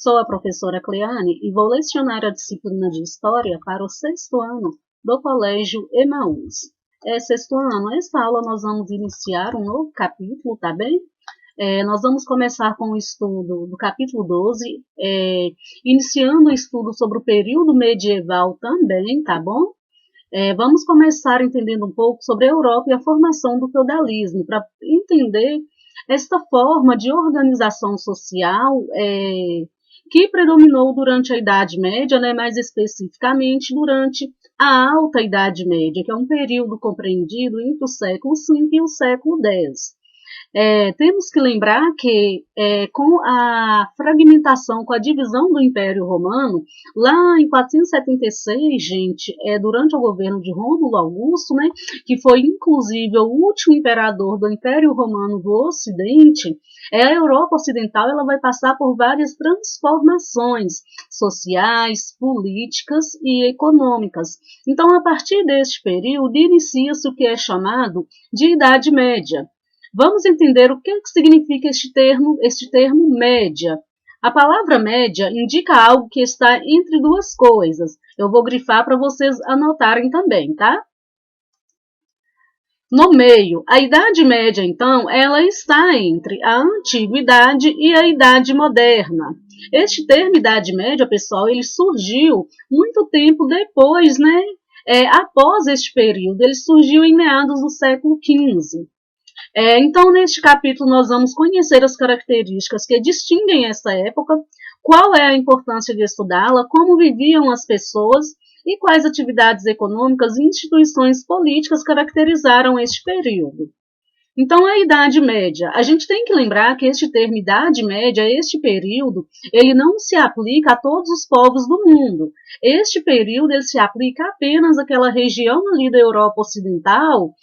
Sou a professora Cleane e vou lecionar a disciplina de História para o 6º ano do Colégio Emaús. Sexto ano, esta aula nós vamos iniciar um novo capítulo, tá bem? Nós vamos começar com o estudo do capítulo 12, iniciando o estudo sobre o período medieval também, tá bom? Vamos começar entendendo um pouco sobre a Europa e a formação do feudalismo, para entender esta forma de organização social que predominou durante a Idade Média, né, mais especificamente durante a Alta Idade Média, que é um período compreendido entre o século V e o século X. Temos que lembrar que com a fragmentação, com a divisão do Império Romano, lá em 476, gente, durante o governo de Rômulo Augusto, né, que foi inclusive o último imperador do Império Romano do Ocidente, a Europa Ocidental ela vai passar por várias transformações sociais, políticas e econômicas. Então, a partir deste período, inicia-se o que é chamado de Idade Média. Vamos entender o que significa este termo média. A palavra média indica algo que está entre duas coisas. Eu vou grifar para vocês anotarem também, tá? No meio, a Idade Média, então, ela está entre a Antiguidade e a Idade Moderna. Este termo Idade Média, pessoal, ele surgiu muito tempo depois, né? Após este período, ele surgiu em meados do século XV. Então, neste capítulo, nós vamos conhecer as características que distinguem essa época, qual é a importância de estudá-la, como viviam as pessoas e quais atividades econômicas e instituições políticas caracterizaram este período. Então, a Idade Média, a gente tem que lembrar que este termo Idade Média, este período, ele não se aplica a todos os povos do mundo. Este período ele se aplica apenas àquela região ali da Europa Ocidental,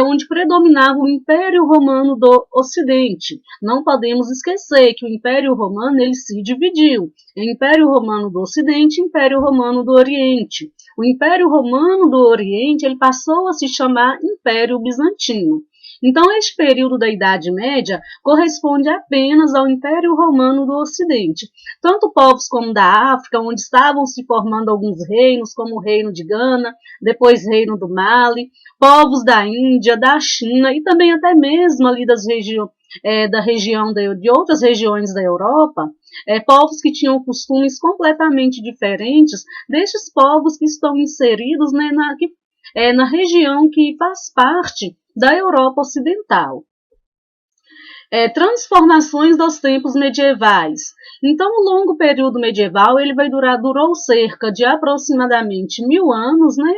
onde predominava o Império Romano do Ocidente. Não podemos esquecer que o Império Romano ele se dividiu em Império Romano do Ocidente e Império Romano do Oriente. O Império Romano do Oriente ele passou a se chamar Império Bizantino. Então, este período da Idade Média corresponde apenas ao Império Romano do Ocidente. Tanto povos como da África, onde estavam se formando alguns reinos, como o Reino de Gana, depois Reino do Mali, povos da Índia, da China e também até mesmo ali de outras regiões da Europa, povos que tinham costumes completamente diferentes destes povos que estão inseridos, né, na região que faz parte da Europa Ocidental. Transformações dos tempos medievais. Então, o longo período medieval ele durou cerca de aproximadamente 1000 anos, né?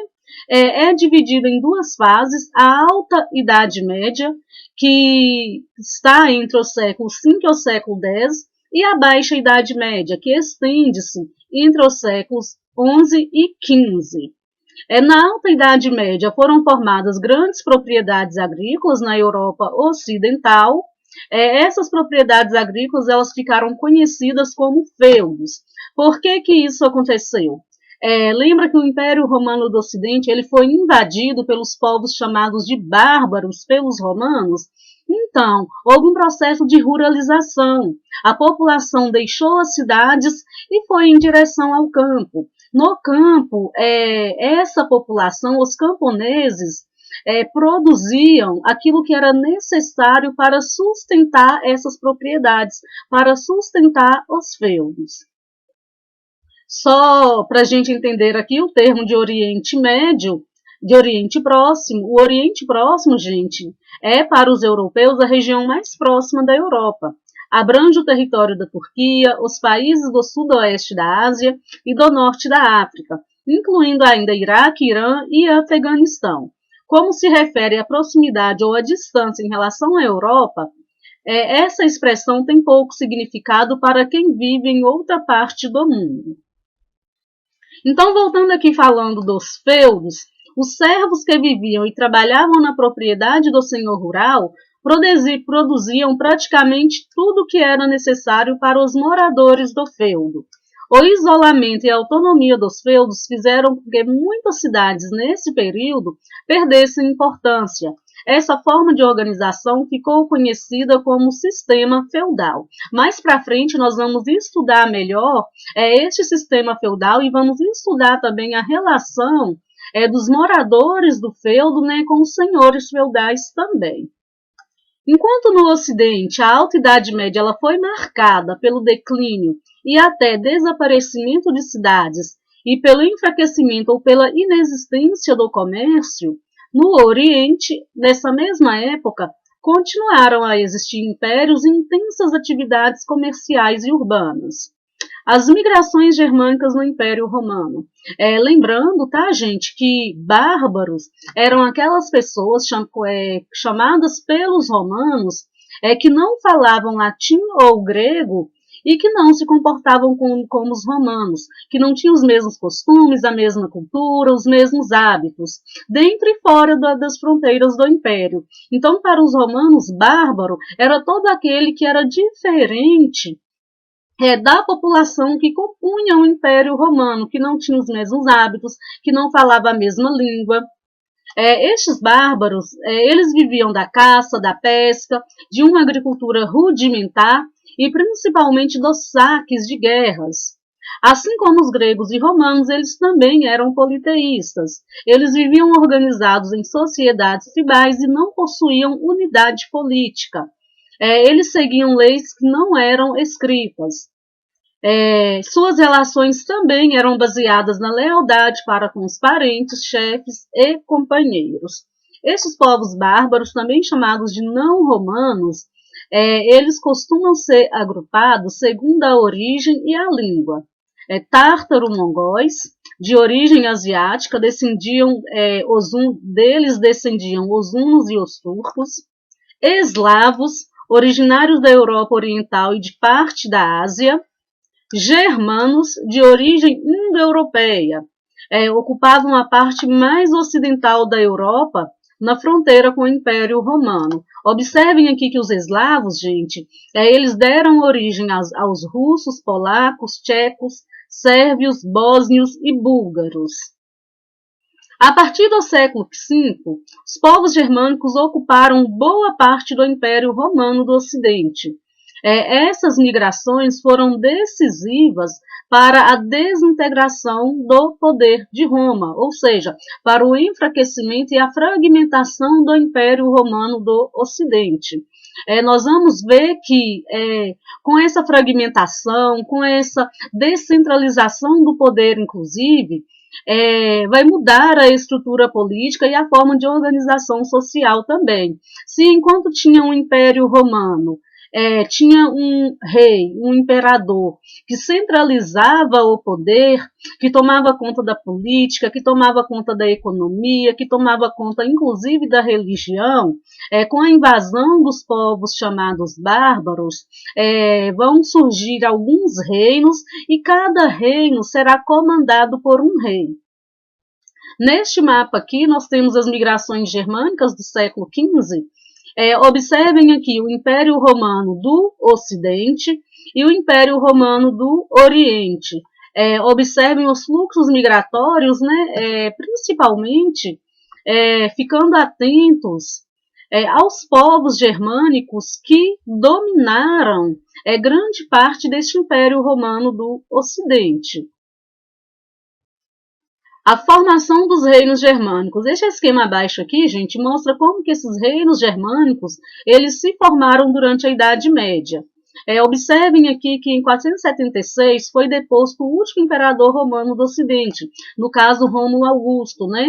Dividido em duas fases, a Alta Idade Média, que está entre o século V e o século X, e a Baixa Idade Média, que estende-se entre os séculos XI e XV. Na Alta Idade Média foram formadas grandes propriedades agrícolas na Europa Ocidental. Essas propriedades agrícolas elas ficaram conhecidas como feudos. Por que isso aconteceu? Lembra que o Império Romano do Ocidente ele foi invadido pelos povos chamados de bárbaros pelos romanos? Então, houve um processo de ruralização. A população deixou as cidades e foi em direção ao campo. No campo, essa população, os camponeses, produziam aquilo que era necessário para sustentar essas propriedades, para sustentar os feudos. Só para a gente entender aqui o termo de Oriente Médio, de Oriente Próximo. O Oriente Próximo, gente, para os europeus a região mais próxima da Europa. Abrange o território da Turquia, os países do sudoeste da Ásia e do norte da África, incluindo ainda Iraque, Irã e Afeganistão. Como se refere à proximidade ou à distância em relação à Europa, essa expressão tem pouco significado para quem vive em outra parte do mundo. Então, voltando aqui falando dos feudos, os servos que viviam e trabalhavam na propriedade do senhor rural produziam praticamente tudo o que era necessário para os moradores do feudo. O isolamento e a autonomia dos feudos fizeram com que muitas cidades, nesse período, perdessem importância. Essa forma de organização ficou conhecida como sistema feudal. Mais para frente, nós vamos estudar melhor este sistema feudal e vamos estudar também a relação dos moradores do feudo, né, com os senhores feudais também. Enquanto no Ocidente a Alta Idade Média ela foi marcada pelo declínio e até desaparecimento de cidades e pelo enfraquecimento ou pela inexistência do comércio, no Oriente, nessa mesma época, continuaram a existir impérios e intensas atividades comerciais e urbanas. As migrações germânicas no Império Romano. Lembrando, tá, gente, que bárbaros eram aquelas pessoas chamadas pelos romanos que não falavam latim ou grego e que não se comportavam como os romanos, que não tinham os mesmos costumes, a mesma cultura, os mesmos hábitos, dentro e fora das fronteiras do Império. Então, para os romanos, bárbaro era todo aquele que era diferente da população que compunha o Império Romano, que não tinha os mesmos hábitos, que não falava a mesma língua. Estes bárbaros, eles viviam da caça, da pesca, de uma agricultura rudimentar e principalmente dos saques de guerras. Assim como os gregos e romanos, eles também eram politeístas. Eles viviam organizados em sociedades tribais e não possuíam unidade política. Eles seguiam leis que não eram escritas. Suas relações também eram baseadas na lealdade para com os parentes, chefes e companheiros. Esses povos bárbaros, também chamados de não-romanos, eles costumam ser agrupados segundo a origem e a língua. Tártaro-mongóis, de origem asiática, deles descendiam os hunos e os turcos. Eslavos, originários da Europa Oriental e de parte da Ásia. Germanos, de origem indo-europeia, ocupavam a parte mais ocidental da Europa, na fronteira com o Império Romano. Observem aqui que os eslavos, gente, eles deram origem aos russos, polacos, tchecos, sérvios, bósnios e búlgaros. A partir do século V, os povos germânicos ocuparam boa parte do Império Romano do Ocidente. Essas migrações foram decisivas para a desintegração do poder de Roma, ou seja, para o enfraquecimento e a fragmentação do Império Romano do Ocidente. Nós vamos ver que com essa fragmentação, com essa descentralização do poder, inclusive, vai mudar a estrutura política e a forma de organização social também. Se enquanto tinha um Império Romano, tinha um rei, um imperador, que centralizava o poder, que tomava conta da política, que tomava conta da economia, que tomava conta inclusive da religião, com a invasão dos povos chamados bárbaros, vão surgir alguns reinos e cada reino será comandado por um rei. Neste mapa aqui, nós temos as migrações germânicas do século XV. Observem aqui o Império Romano do Ocidente e o Império Romano do Oriente. Observem os fluxos migratórios, né, principalmente ficando atentos aos povos germânicos que dominaram grande parte deste Império Romano do Ocidente. A formação dos reinos germânicos. Este esquema abaixo aqui, gente, mostra como que esses reinos germânicos, eles se formaram durante a Idade Média. Observem aqui que em 476 foi deposto o último imperador romano do Ocidente, no caso Rômulo Augusto, né?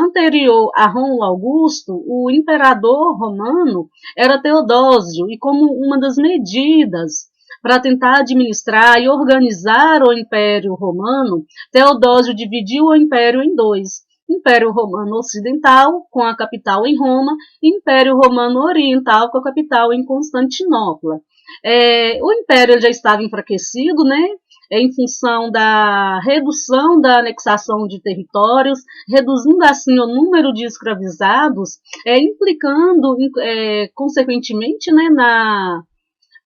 Anterior a Rômulo Augusto, o imperador romano era Teodósio, e como uma das medidas para tentar administrar e organizar o Império Romano, Teodósio dividiu o Império em dois: Império Romano Ocidental, com a capital em Roma, e Império Romano Oriental, com a capital em Constantinopla. O Império já estava enfraquecido, né? Em função da redução da anexação de territórios, reduzindo assim o número de escravizados, implicando, consequentemente, né,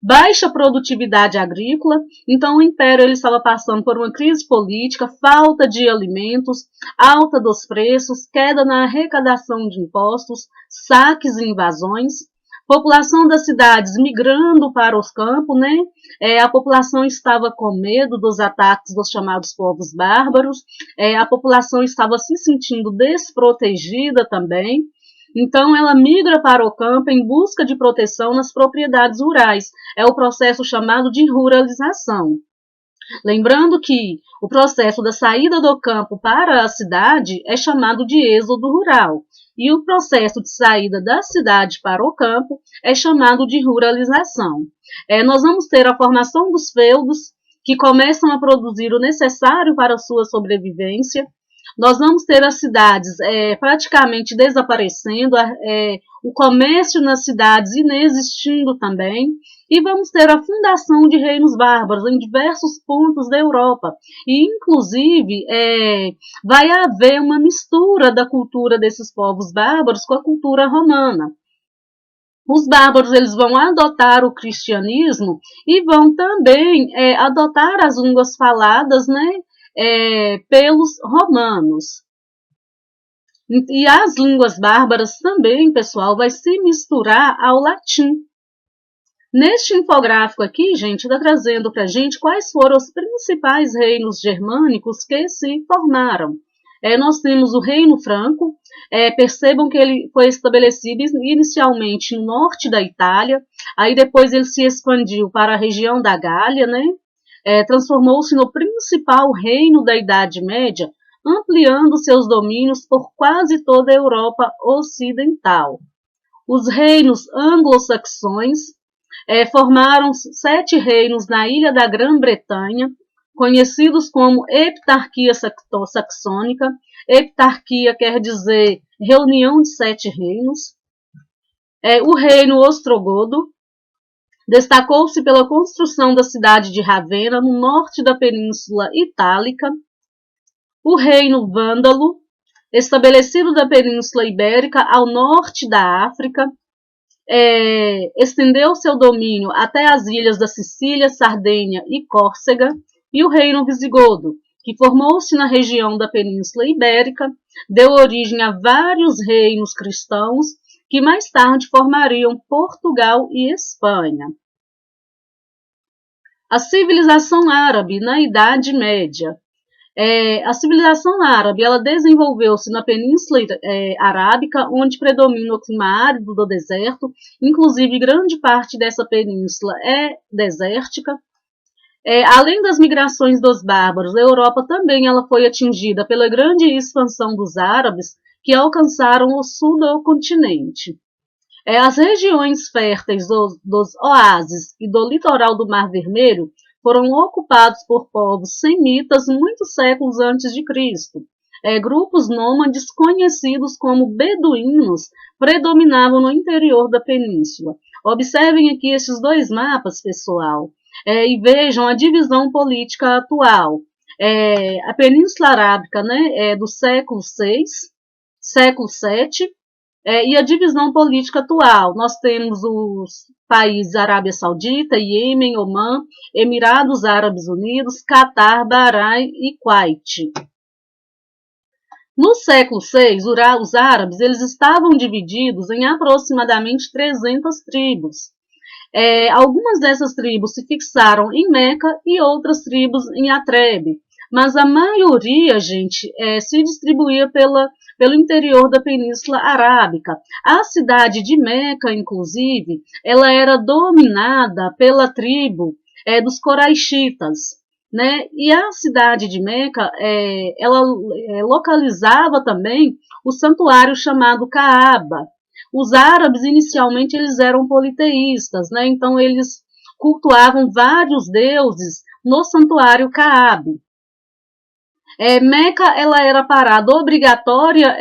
baixa produtividade agrícola. Então o império ele estava passando por uma crise política, falta de alimentos, alta dos preços, queda na arrecadação de impostos, saques e invasões, população das cidades migrando para os campos, né? A população estava com medo dos ataques dos chamados povos bárbaros, a população estava se sentindo desprotegida também. Então, ela migra para o campo em busca de proteção nas propriedades rurais. É o processo chamado de ruralização. Lembrando que o processo da saída do campo para a cidade é chamado de êxodo rural. E o processo de saída da cidade para o campo é chamado de ruralização. Nós vamos ter a formação dos feudos, que começam a produzir o necessário para a sua sobrevivência. Nós vamos ter as cidades praticamente desaparecendo, o comércio nas cidades inexistindo também, e vamos ter a fundação de reinos bárbaros em diversos pontos da Europa. E, inclusive, vai haver uma mistura da cultura desses povos bárbaros com a cultura romana. Os bárbaros eles vão adotar o cristianismo e vão também adotar as línguas faladas, né, pelos romanos. E as línguas bárbaras também, pessoal, vai se misturar ao latim. Neste infográfico aqui, gente, está trazendo para a gente quais foram os principais reinos germânicos que se formaram. Nós temos o Reino Franco, percebam que ele foi estabelecido inicialmente no norte da Itália, aí depois ele se expandiu para a região da Gália, né? Transformou-se no principal reino da Idade Média, ampliando seus domínios por quase toda a Europa Ocidental. Os reinos anglo-saxões formaram 7 reinos na ilha da Grã-Bretanha, conhecidos como Heptarquia Saxônica. Heptarquia quer dizer reunião de 7 reinos. O reino ostrogodo destacou-se pela construção da cidade de Ravenna, no norte da Península Itálica. O reino vândalo, estabelecido da Península Ibérica ao norte da África, estendeu seu domínio até as ilhas da Sicília, Sardenha e Córcega. E o reino visigodo, que formou-se na região da Península Ibérica, deu origem a vários reinos cristãos, que mais tarde formariam Portugal e Espanha. A civilização árabe na Idade Média. A civilização árabe ela desenvolveu-se na Península Arábica, onde predomina o clima árido do deserto, inclusive grande parte dessa península é desértica. Além das migrações dos bárbaros, a Europa também ela foi atingida pela grande expansão dos árabes, que alcançaram o sul do continente. As regiões férteis dos oásis e do litoral do Mar Vermelho foram ocupados por povos semitas muitos séculos antes de Cristo. Grupos nômades conhecidos como beduínos predominavam no interior da península. Observem aqui esses 2 mapas, pessoal, e vejam a divisão política atual. A Península Arábica, né, é do século VI, século VII, e a divisão política atual. Nós temos os países Arábia Saudita, Iêmen, Omã, Emirados Árabes Unidos, Catar, Bahrein e Kuwait. No século VI, os árabes eles estavam divididos em aproximadamente 300 tribos. Algumas dessas tribos se fixaram em Meca e outras tribos em Atreb, mas a maioria, gente, se distribuía pelo interior da Península Arábica. A cidade de Meca, inclusive, ela era dominada pela tribo dos Coraixitas, né? E a cidade de Meca, ela localizava também o santuário chamado Caaba. Os árabes, inicialmente, eles eram politeístas, né? Então eles cultuavam vários deuses no santuário Caabe. Meca ela era parada obrigatória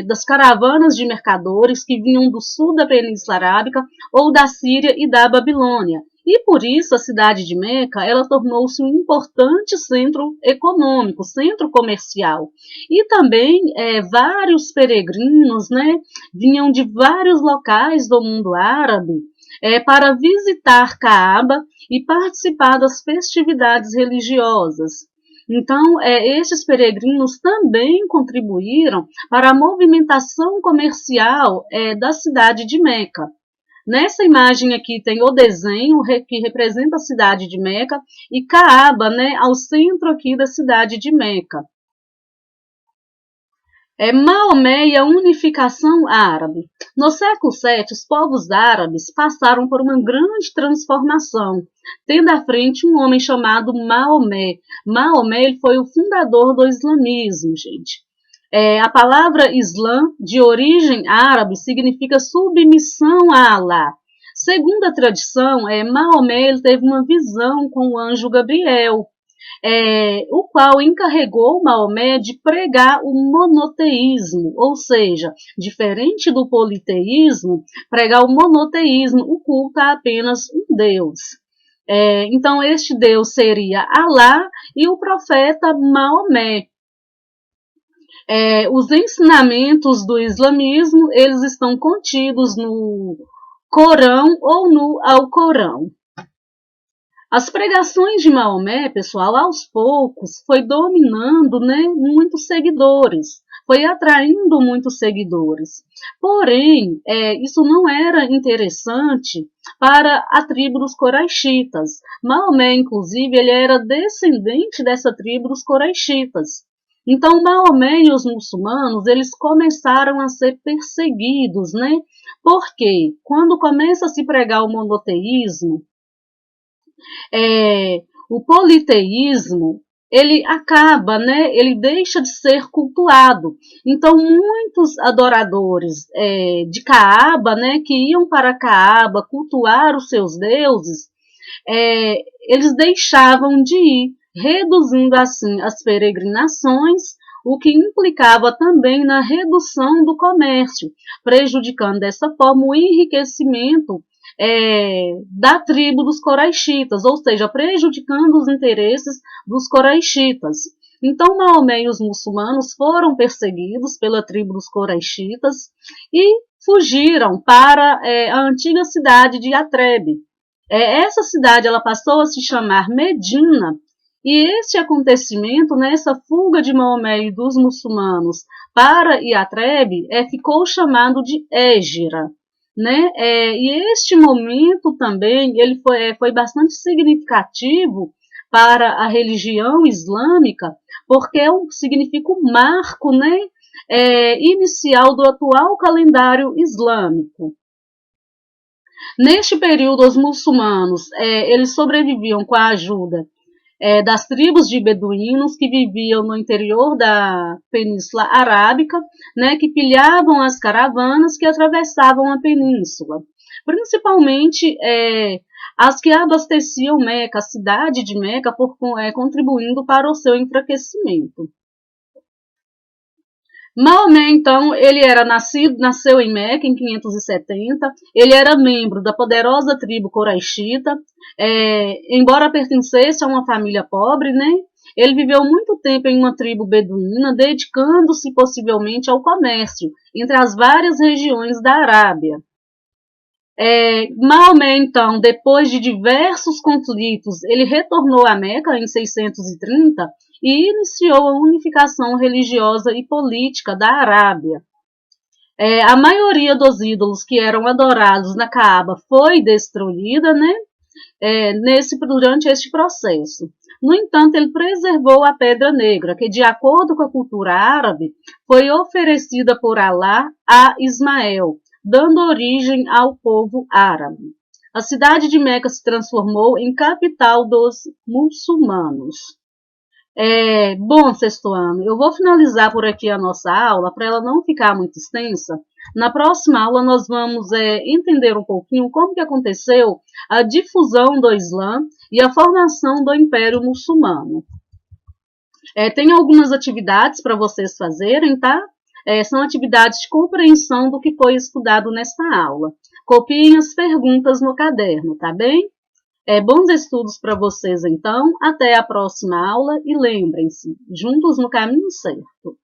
das caravanas de mercadores que vinham do sul da Península Arábica ou da Síria e da Babilônia. E por isso a cidade de Meca ela tornou-se um importante centro econômico, centro comercial. E também vários peregrinos, né, vinham de vários locais do mundo árabe para visitar Caaba e participar das festividades religiosas. Então, estes peregrinos também contribuíram para a movimentação comercial da cidade de Meca. Nessa imagem aqui tem o desenho que representa a cidade de Meca e Caaba, né, ao centro aqui da cidade de Meca. Maomé e a unificação árabe. No século VII, os povos árabes passaram por uma grande transformação, tendo à frente um homem chamado Maomé. Maomé ele foi o fundador do islamismo, gente. A palavra Islã, de origem árabe, significa submissão a Alá. Segundo a tradição, Maomé ele teve uma visão com o anjo Gabriel, o qual encarregou Maomé de pregar o monoteísmo, ou seja, diferente do politeísmo, pregar o monoteísmo, o culto a apenas um Deus. Então, este Deus seria Alá e o profeta Maomé. Os ensinamentos do islamismo, eles estão contidos no Corão ou no Alcorão. As pregações de Maomé, pessoal, aos poucos foi dominando, né, muitos seguidores, foi atraindo muitos seguidores. Porém, isso não era interessante para a tribo dos Coraixitas. Maomé, inclusive, ele era descendente dessa tribo dos Coraixitas. Então, Maomé e os muçulmanos, eles começaram a ser perseguidos, né? Porque quando começa a se pregar o monoteísmo, o politeísmo, ele acaba, né, ele deixa de ser cultuado. Então, muitos adoradores de Caaba, né, que iam para Caaba cultuar os seus deuses, eles deixavam de ir, reduzindo assim as peregrinações, o que implicava também na redução do comércio, prejudicando dessa forma o enriquecimento da tribo dos Coraixitas, ou seja, prejudicando os interesses dos Coraixitas. Então, Maomé e os muçulmanos foram perseguidos pela tribo dos Coraixitas e fugiram para a antiga cidade de Yatreb. Essa cidade ela passou a se chamar Medina, e esse acontecimento, essa fuga de Maomé e dos muçulmanos para Yatreb, ficou chamado de Hégira. Né? E este momento também ele foi bastante significativo para a religião islâmica, porque significa um marco, né, inicial do atual calendário islâmico. Neste período, os muçulmanos eles sobreviviam com a ajuda das tribos de beduínos que viviam no interior da Península Arábica, né, que pilhavam as caravanas que atravessavam a península, principalmente as que abasteciam Meca, a cidade de Meca, contribuindo para o seu enfraquecimento. Maomé, então, ele nasceu em Meca em 570, ele era membro da poderosa tribo Coraichita, embora pertencesse a uma família pobre, né? Ele viveu muito tempo em uma tribo beduína, dedicando-se possivelmente ao comércio entre as várias regiões da Arábia. Maomé, então, depois de diversos conflitos, ele retornou a Meca em 630 e iniciou a unificação religiosa e política da Arábia. A maioria dos ídolos que eram adorados na Caaba foi destruída, né, durante este processo. No entanto, ele preservou a Pedra Negra, que, de acordo com a cultura árabe, foi oferecida por Alá a Ismael, dando origem ao povo árabe. A cidade de Meca se transformou em capital dos muçulmanos. Bom, sexto ano, eu vou finalizar por aqui a nossa aula, para ela não ficar muito extensa. Na próxima aula nós vamos entender um pouquinho como que aconteceu a difusão do Islã e a formação do Império Muçulmano. Tem algumas atividades para vocês fazerem, tá? São atividades de compreensão do que foi estudado nesta aula. Copiem as perguntas no caderno, tá bem? Bons estudos para vocês, então. Até a próxima aula e lembrem-se, juntos no caminho certo.